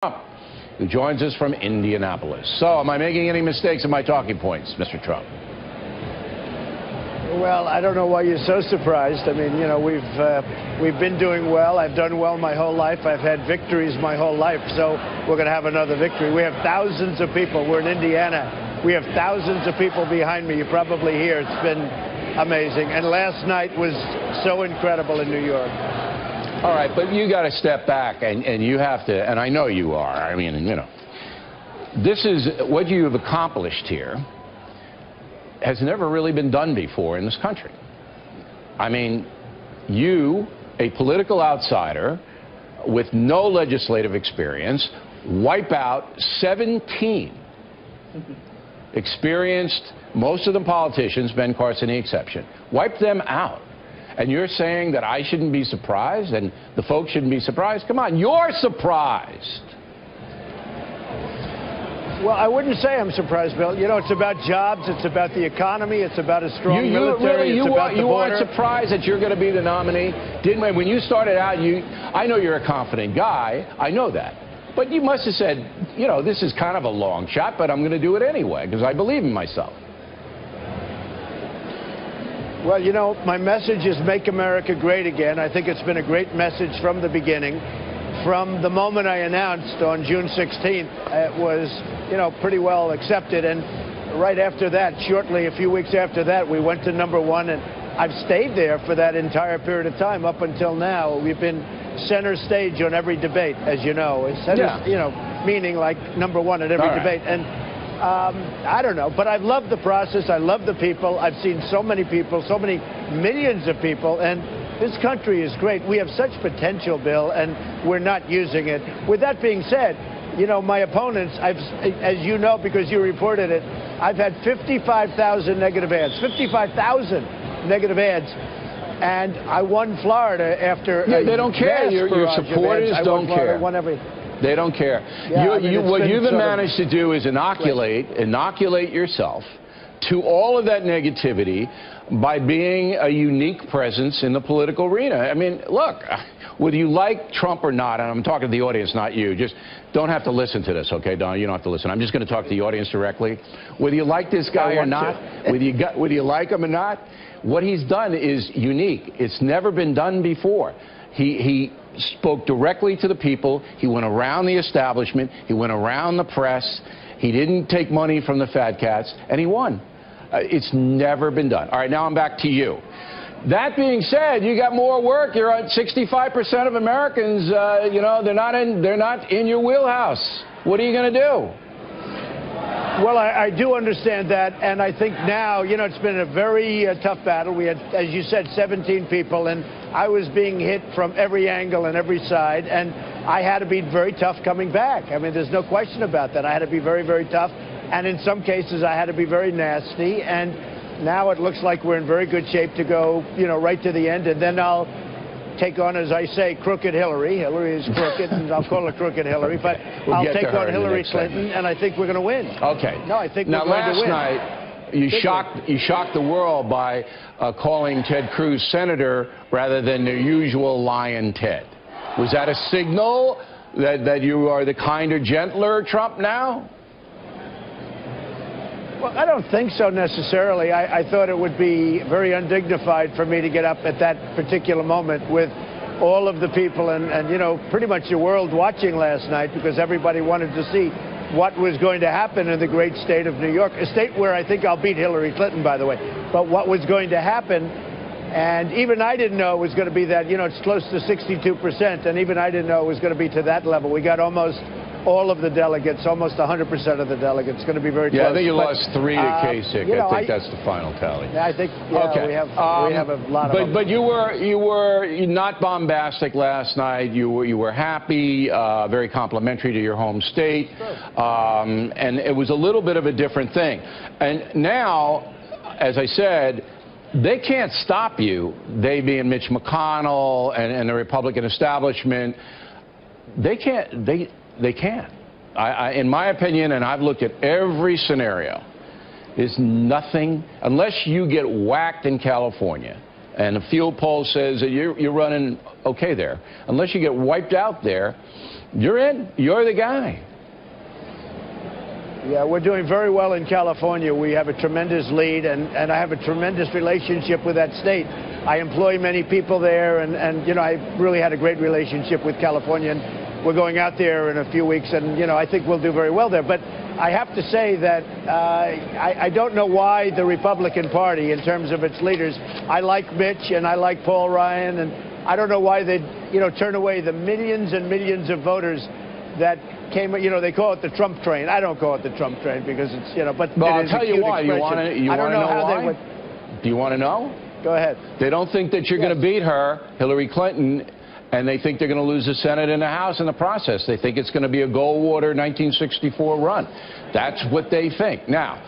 Trump, who joins us from Indianapolis. So, am I making any mistakes in my talking points, Mr. Trump? Well, I don't know why you're so surprised. I mean, you know, we've been doing well. I've done well my whole life. I've had victories my whole life. So we're going to have another victory. We have thousands of people. We're in Indiana. We have thousands of people behind me. You probably hear it's been amazing. And last night was so incredible in New York. All right, but you got to step back, and you have to, and I know you are. I mean, you know, this is what you have accomplished here has never really been done before in this country. I mean, you, a political outsider with no legislative experience, wipe out 17 experienced, most of them politicians, Ben Carson the exception, wipe them out. And you're saying that I shouldn't be surprised and the folks shouldn't be surprised? Come on, you're surprised. Well, I wouldn't say I'm surprised, Bill. You know, it's about jobs, it's about the economy, it's about a strong military, it's about the border. You aren't surprised that you're going to be the nominee? When you started out, I know you're a confident guy, I know that. But you must have said, you know, this is kind of a long shot, but I'm going to do it anyway because I believe in myself. Well, you know, my message is Make America Great Again. I think it's been a great message from the beginning. From the moment I announced on June 16th, it was, you know, pretty well accepted. And right after that, shortly, a few weeks after that, we went to #1. And I've stayed there for that entire period of time up until now. We've been center stage on every debate, as you know. You know, meaning like #1 at every debate. And I don't know, but I've loved the process. I love the people. I've seen so many people, so many millions of people, and this country is great. We have such potential, Bill, and we're not using it. With that being said, you know, my opponents, as you know because you reported it, I've had 55,000 negative ads, 55,000 negative ads. And I won Florida after they don't care. Your supporters don't care. They don't care. Yeah, what you've managed to do is inoculate yourself to all of that negativity by being a unique presence in the political arena. I mean, look, whether you like Trump or not, and I'm talking to the audience, not you, just don't have to listen to this, okay, Don? You don't have to listen. I'm just going to talk to the audience directly. Whether you like this guy or not, whether you like him or not, what he's done is unique. It's never been done before. He spoke directly to the people. He went around the establishment. He went around the press. He didn't take money from the fat cats, and he won. It's never been done. All right, now I'm back to you. That being said, you got more work. You're at 65% of Americans. You know, they're not in your wheelhouse. What are you going to do? Well, I do understand that, and I think now, you know, it's been a very tough battle. We had, as you said, 17 people, and I was being hit from every angle and every side, and I had to be very tough coming back. I mean, there's no question about that. I had to be very, very tough, and in some cases, I had to be very nasty, and now it looks like we're in very good shape to go, you know, right to the end, and then I'll take on, as I say, crooked Hillary. Hillary is crooked, and I'll call her crooked Hillary, but I'll take on Hillary Clinton, and I think we're going to win. Okay. No, I think we're going to win. Now, last night, you shocked the world by calling Ted Cruz senator rather than the usual Lion Ted. Was that a signal that you are the kinder, gentler Trump now? Well, I don't think so necessarily. I thought it would be very undignified for me to get up at that particular moment with all of the people and you know, pretty much the world watching last night because everybody wanted to see what was going to happen in the great state of New York, a state where I think I'll beat Hillary Clinton, by the way. But what was going to happen, and even I didn't know it was going to be that, you know, it's close to 62%, and even I didn't know it was going to be to that level. We got almost all of the delegates, almost 100% of the delegates. It's going to be very close. Yeah, I think you lost 3 to Kasich. You know, I think that's the final tally. I think, okay. we have a lot of them. But you were not bombastic last night. You were happy, very complimentary to your home state, and it was a little bit of a different thing. And now, as I said, they can't stop you, they being Mitch McConnell and the Republican establishment. They can't. They can't. In my opinion, and I've looked at every scenario, there's nothing, unless you get whacked in California, and the field poll says that you're running okay there. Unless you get wiped out there, you're in. You're the guy. Yeah, we're doing very well in California. We have a tremendous lead, and I have a tremendous relationship with that state. I employ many people there, and you know, I really had a great relationship with California, and we're going out there in a few weeks, and, you know, I think we'll do very well there. But I have to say that I don't know why the Republican Party, in terms of its leaders, I like Mitch and I like Paul Ryan, and I don't know why they'd, you know, turn away the millions and millions of voters that came, you know, they call it the Trump train. I don't call it the Trump train because it's, you know, but well, I'll tell you why. You want to know why? Do you want to know? Go ahead. They don't think that you're going to beat her, Hillary Clinton, and they think they're going to lose the Senate and the House in the process. They think it's going to be a Goldwater 1964 run. That's what they think. Now,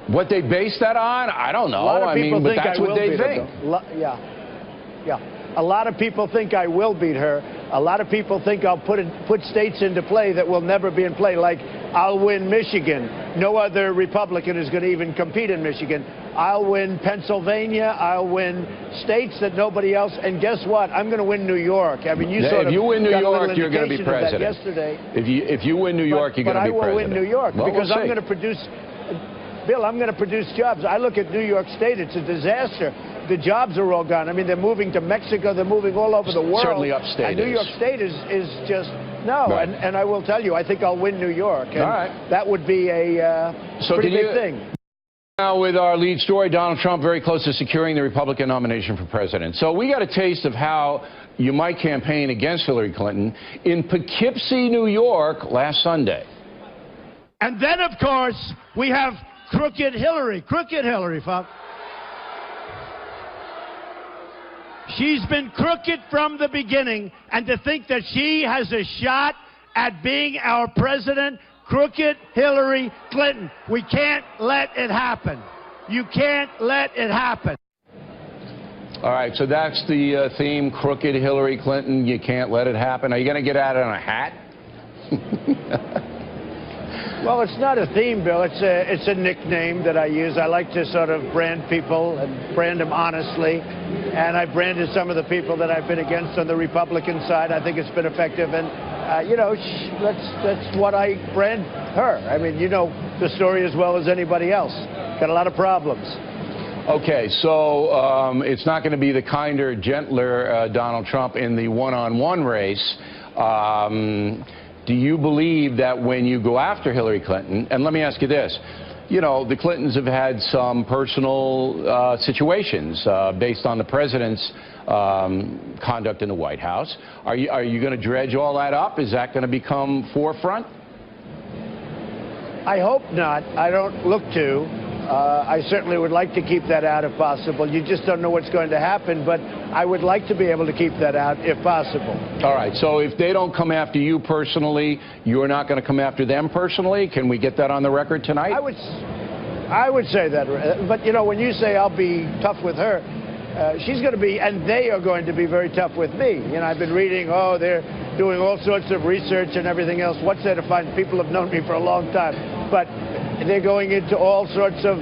what they base that on, I don't know. I mean, but that's what they think. Yeah. A lot of people think I will beat her. A lot of people think I'll put states into play that will never be in play, like I'll win Michigan. No other Republican is going to even compete in Michigan. I'll win Pennsylvania. I'll win states that nobody else. And guess what? I'm going to win New York. I mean, if you win New York, you're going to be president. Yesterday. If you win New York, you're going to be president. But I will win New York because we'll I'm going to produce. Bill, I'm going to produce jobs. I look at New York State. It's a disaster. The jobs are all gone. I mean, they're moving to Mexico. They're moving all over the world. Certainly upstate. And New York State is just no. Right. And I will tell you, I think I'll win New York. And all right. That would be a pretty big thing. Now, with our lead story, Donald Trump very close to securing the Republican nomination for president. So we got a taste of how you might campaign against Hillary Clinton in Poughkeepsie, New York, last Sunday. And then, of course, we have Crooked Hillary. Crooked Hillary, folks. She's been crooked from the beginning, and to think that she has a shot at being our president, crooked Hillary Clinton. We can't let it happen. You can't let it happen. All right, so that's the theme, crooked Hillary Clinton. You can't let it happen. Are you going to get out on a hat? Well, it's not a theme, Bill. It's a nickname that I use. I like to sort of brand people and brand them honestly. And I branded some of the people that I've been against on the Republican side. I think it's been effective. And, you know, that's what I brand her. I mean, you know the story as well as anybody else. Got a lot of problems. Okay, so it's not going to be the kinder, gentler Donald Trump in the one-on-one race. Do you believe that when you go after Hillary Clinton, and let me ask you this, you know, the Clintons have had some personal situations based on the president's conduct in the White House. Are you going to dredge all that up? Is that going to become forefront? I hope not. I don't look to. I certainly would like to keep that out if possible. You just don't know what's going to happen, but I would like to be able to keep that out if possible. All right, so if they don't come after you personally, you're not going to come after them personally? Can we get that on the record tonight? I would say that, but you know, when you say I'll be tough with her, she's going to be, and they are going to be very tough with me. You know, I've been reading, oh, they're doing all sorts of research and everything else. What's there to find? People have known me for a long time, but they're going into all sorts of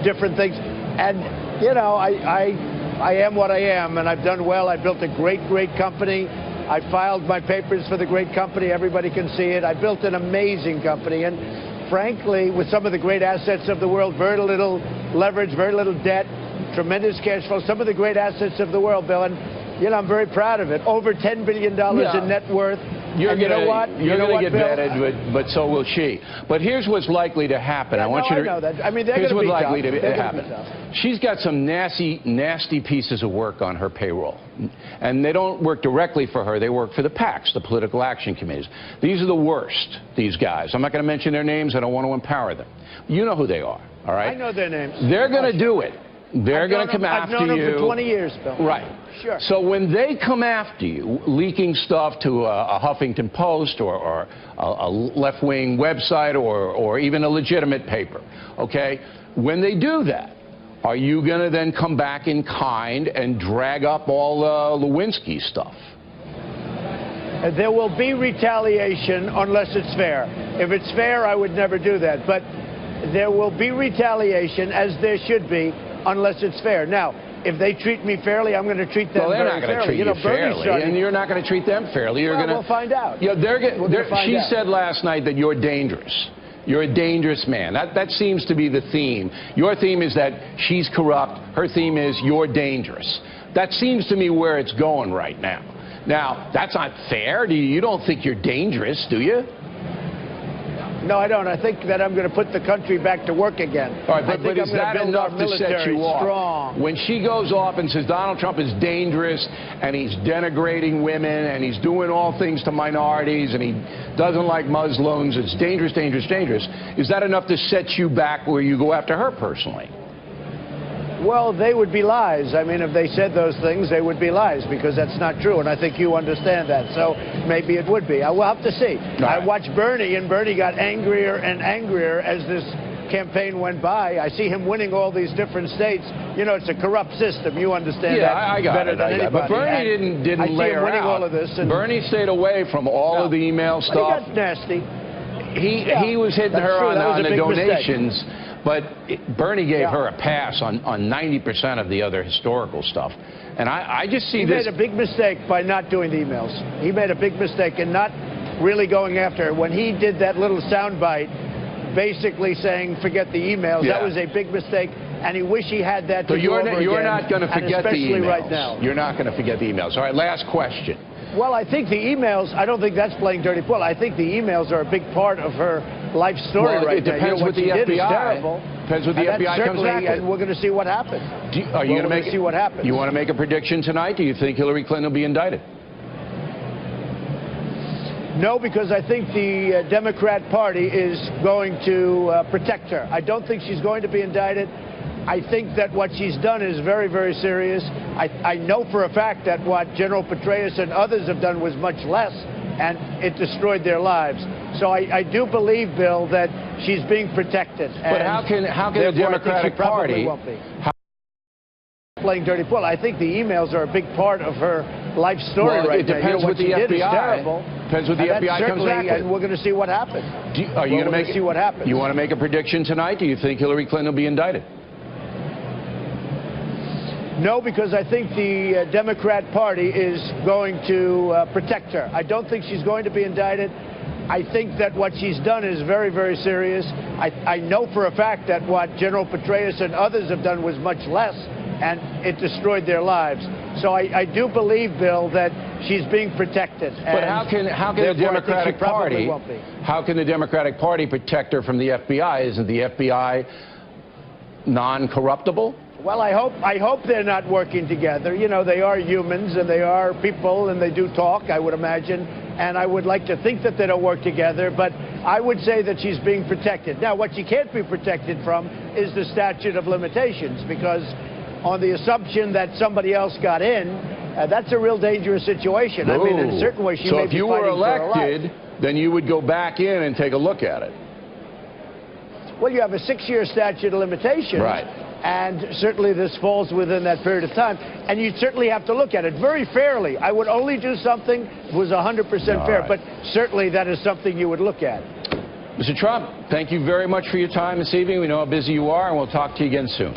different things. And, you know, I am what I am, and I've done well. I built a great company. I filed my papers for the great company. Everybody can see it. I built an amazing company. And, frankly, with some of the great assets of the world, very little leverage, very little debt, tremendous cash flow, some of the great assets of the world, Bill. And, you know, I'm very proud of it. Over $10 billion in net worth. You're going to get Bill? vetted, but so will she. But here's what's likely to happen. Yeah, I know that. I mean, they're here's what's likely to happen. She's got some nasty pieces of work on her payroll. And they don't work directly for her. They work for the PACs, the political action committees. These are the worst, these guys. I'm not going to mention their names. I don't want to empower them. You know who they are, all right? I know their names. They're going to do it. They're going to come after you. I've known them for 20 years, Bill. Right. Sure. So when they come after you, leaking stuff to a Huffington Post or a left-wing website or even a legitimate paper, okay, when they do that, are you going to then come back in kind and drag up all the Lewinsky stuff? There will be retaliation unless it's fair. If it's fair, I would never do that. But there will be retaliation, as there should be, unless it's fair. Now, if they treat me fairly, I'm going to treat them well, they're very not going to fairly. treat you fairly, and you're not going to treat them fairly. You're we'll find out. She said last night that you're dangerous. You're a dangerous man. That seems to be the theme. Your theme is that she's corrupt. Her theme is you're dangerous. That seems to me where it's going right now. Now, that's not fair. You don't think you're dangerous, do you? No, I don't. I think that I'm going to put the country back to work again. All right, but is that enough to set you off? Strong. When she goes off and says Donald Trump is dangerous and he's denigrating women and he's doing all things to minorities and he doesn't like Muslims, it's dangerous, dangerous, dangerous, is that enough to set you back where you go after her personally? Well, they would be lies. I mean, if they said those things, they would be lies, because that's not true, and I think you understand that. So maybe it would be. I will have to see. Right. I watched Bernie, and Bernie got angrier and angrier as this campaign went by. I see him winning all these different states. You know, it's a corrupt system. You understand that I got better it, than anybody. But Bernie didn't lay her out. All of this, and Bernie stayed away from all of the email stuff. He got nasty. He was hitting her on the donations. Mistake. But Bernie gave her a pass on 90% of the other historical stuff. And I just see this. He made a big mistake by not doing the emails. He made a big mistake in not really going after her. When he did that little soundbite basically saying forget the emails, that was a big mistake. And he wished he had that to do over again. You're not going to forget the emails. Right now. You're not going to forget the emails. All right, last question. Well, I think the emails, I don't think that's playing dirty pool. I think the emails are a big part of her life story right now. It depends what the FBI. Depends what the FBI comes back with. And we're going to see what happens. Are you going to see what happens? You want to make a prediction tonight? Do you think Hillary Clinton will be indicted? No, because I think the Democrat Party is going to protect her. I don't think she's going to be indicted. I think that what she's done is very, very serious. I know for a fact that what General Petraeus and others have done was much less, and it destroyed their lives. So I do believe, Bill, that she's being protected. But how can the Democratic Party playing dirty pool? I think the emails are a big part of her life story right now. It depends what the FBI. Depends what the FBI comes back with. And we're going to see what happens. Are you going to see what happens? You want to make a prediction tonight? Do you think Hillary Clinton will be indicted? No, because I think the Democrat Party is going to protect her. I don't think she's going to be indicted. I think that what she's done is very, very serious. I know for a fact that what General Petraeus and others have done was much less, and it destroyed their lives. So I do believe, Bill, that she's being protected. But how can the Democratic Party? How can the Democratic Party protect her from the FBI? Isn't the FBI non-corruptible? Well, I hope they're not working together. You know, they are humans and they are people and they do talk, I would imagine. And I would like to think that they don't work together, but I would say that she's being protected. Now, what she can't be protected from is the statute of limitations, because on the assumption that somebody else got in, that's a real dangerous situation. I mean, in a certain way, she may be fighting for her life. So if you were elected, then you would go back in and take a look at it. Well, you have a 6-year statute of limitations. Right. And certainly this falls within that period of time. And you certainly have to look at it very fairly. I would only do something if it was 100% fair, right. But certainly that is something you would look at. Mr. Trump, thank you very much for your time this evening. We know how busy you are, and we'll talk to you again soon.